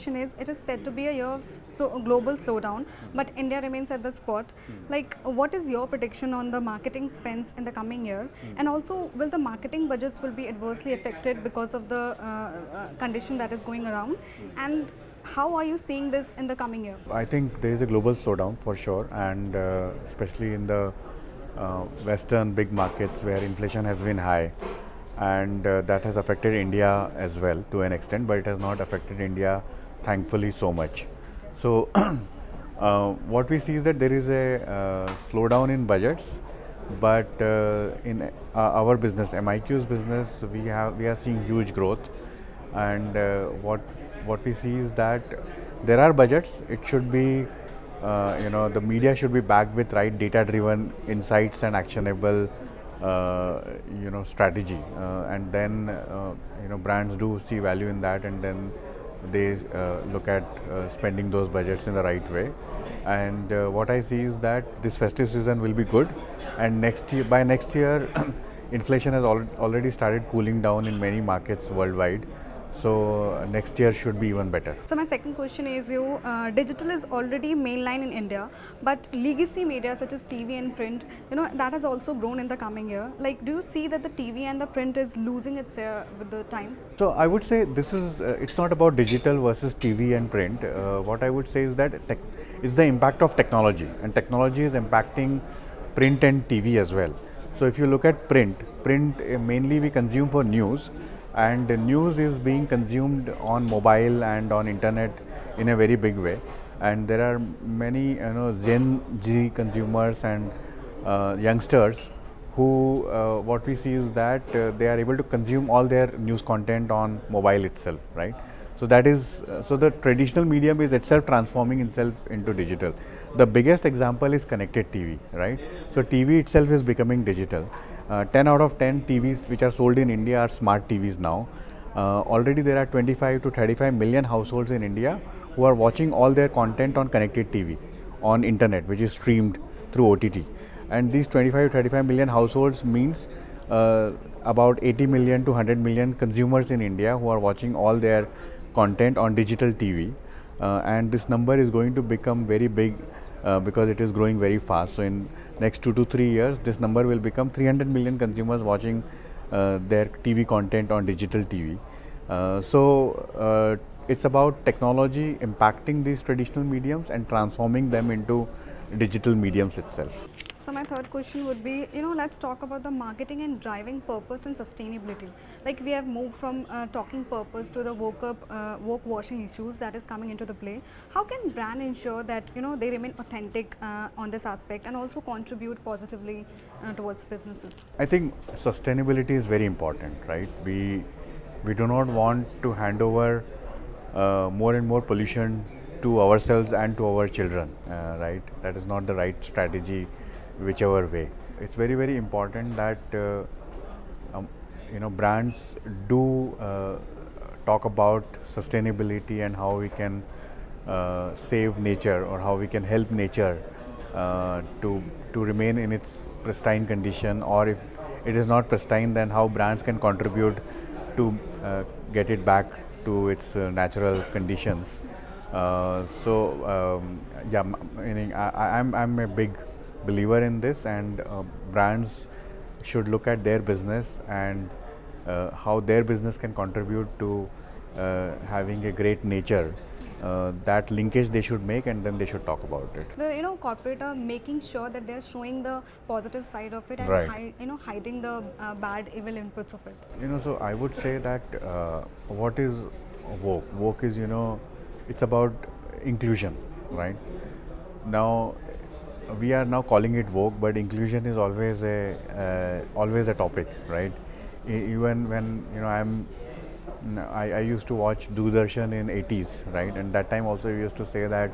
question is, it is said to be a year of global slowdown, but India remains at the spot. Like, what is your prediction on the marketing spends in the coming year? And also, will the marketing budgets will be adversely affected because of the condition that is going around? And how are you seeing this in the coming year? I think there is a global slowdown for sure, and especially in the Western big markets where inflation has been high, and that has affected India as well to an extent, but it has not affected India, thankfully, so much. So, what we see is that there is a slowdown in budgets, but in our business, MiQ's business, we are seeing huge growth, and what we see is that there are budgets. It should be the media should be backed with right data-driven insights and actionable strategy, and then brands do see value in that, and then they look at spending those budgets in the right way. And what I see is that this festive season will be good, and by next year inflation has already started cooling down in many markets worldwide. So next year should be even better. So my second question is, digital is already mainline in India, but legacy media such as TV and print, that has also grown in the coming year. Like, do you see that the TV and the print is losing its with the time? So I would say this is it's not about digital versus TV and print. What I would say is that it's the impact of technology, and technology is impacting print and TV as well. So if you look at print mainly we consume for news, and the news is being consumed on mobile and on internet in a very big way, and there are many Gen Z consumers and youngsters who what we see is that they are able to consume all their news content on mobile itself, right? So that is so the traditional medium is itself transforming itself into digital. The biggest example is connected TV, right? So TV itself is becoming digital. 10 out of 10 TVs which are sold in India are smart TVs now. Already there are 25 to 35 million households in India who are watching all their content on connected TV, on internet, which is streamed through OTT. And these 25 to 35 million households means about 80 million to 100 million consumers in India who are watching all their content on digital TV. And this number is going to become very big because it is growing very fast. So in next 2 to 3 years, this number will become 300 million consumers watching their TV content on digital TV. So it's about technology impacting these traditional mediums and transforming them into digital mediums itself. So my third question would be, let's talk about the marketing and driving purpose and sustainability. Like, we have moved from talking purpose to the woke washing issues that is coming into the play. How can brand ensure that they remain authentic on this aspect and also contribute positively towards businesses? I think sustainability is very important, right? We do not want to hand over more and more pollution to ourselves and to our children, right? That is not the right strategy, whichever way. It's very, very important that brands do talk about sustainability and how we can save nature, or how we can help nature to remain in its pristine condition, or if it is not pristine, then how brands can contribute to get it back to its natural conditions. Meaning I'm a big believer in this, and brands should look at their business and how their business can contribute to having a great nature. That linkage they should make, and then they should talk about it. The corporate are making sure that they are showing the positive side of it, and right. Hiding the bad, evil inputs of it. So I would say that what is woke? Woke is it's about inclusion, right? Now we are now calling it woke, but inclusion is always a topic, right? Even when I used to watch Doordarshan in 80s, right? And that time also we used to say that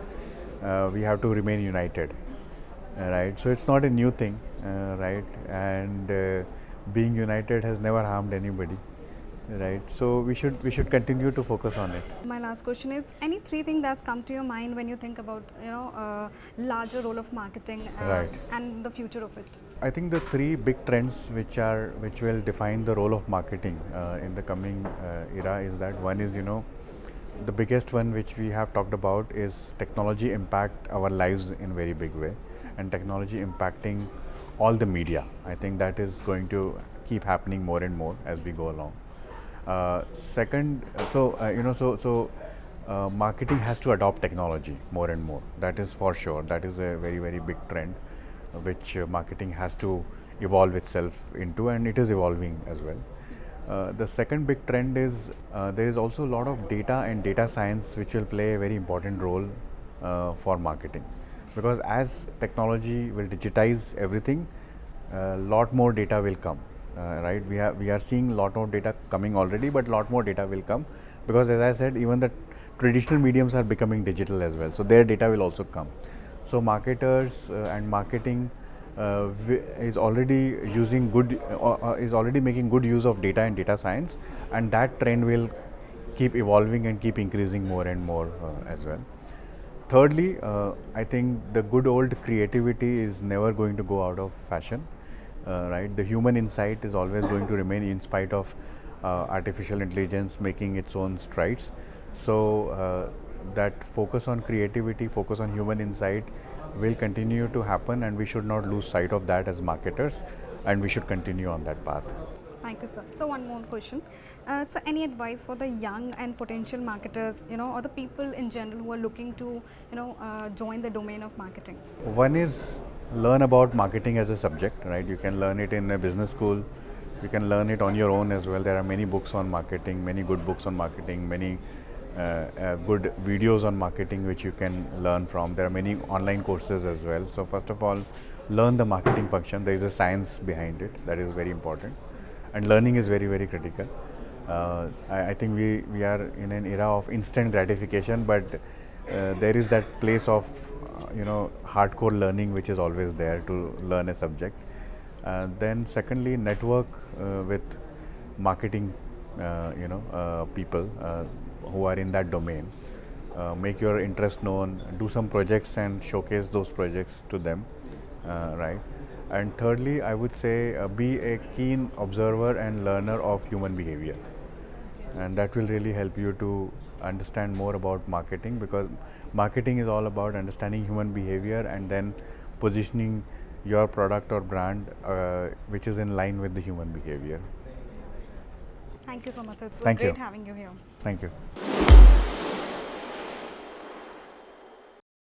we have to remain united, right? So it's not a new thing, right? And being united has never harmed anybody, right? So we should continue to focus on it. My last question is, any three things that's come to your mind when you think about larger role of marketing right. and the future of it? I think the three big trends which will define the role of marketing in the coming era is that one is the biggest one which we have talked about is technology impact our lives in very big way, and technology impacting all the media. I think that is going to keep happening more and more as we go along. Second, marketing has to adopt technology more and more. That is for sure. That is a very very big trend, which marketing has to evolve itself into, and it is evolving as well. The second big trend is there is also a lot of data and data science which will play a very important role for marketing, because as technology will digitize everything, a lot more data will come. Right, we are seeing a lot more data coming already, but lot more data will come, because as I said, even the traditional mediums are becoming digital as well, so their data will also come. So marketers and marketing is already using good is already making good use of data and data science, and that trend will keep evolving and keep increasing more and more as well. Thirdly, I think the good old creativity is never going to go out of fashion. Right, the human insight is always going to remain in spite of artificial intelligence making its own strides. So that focus on creativity, focus on human insight will continue to happen, and we should not lose sight of that as marketers, and we should continue on that path. Thank you, sir. So one more question. So any advice for the young and potential marketers, or the people in general who are looking to, join the domain of marketing? One is learn about marketing as a subject, right? You can learn it in a business school. You can learn it on your own as well. There are many books on marketing, many good books on marketing, many good videos on marketing which you can learn from. There are many online courses as well. So first of all, learn the marketing function. There is a science behind it that is very important, and learning is very very critical. I think we are in an era of instant gratification, but there is that place of hardcore learning which is always there to learn a subject. Then secondly, network with marketing people who are in that domain. Make your interest known, do some projects and showcase those projects to them, right? And thirdly, I would say be a keen observer and learner of human behavior, and that will really help you to understand more about marketing, because marketing is all about understanding human behavior and then positioning your product or brand which is in line with the human behavior. Thank you so much. It's Thank you. great having you here. Thank you.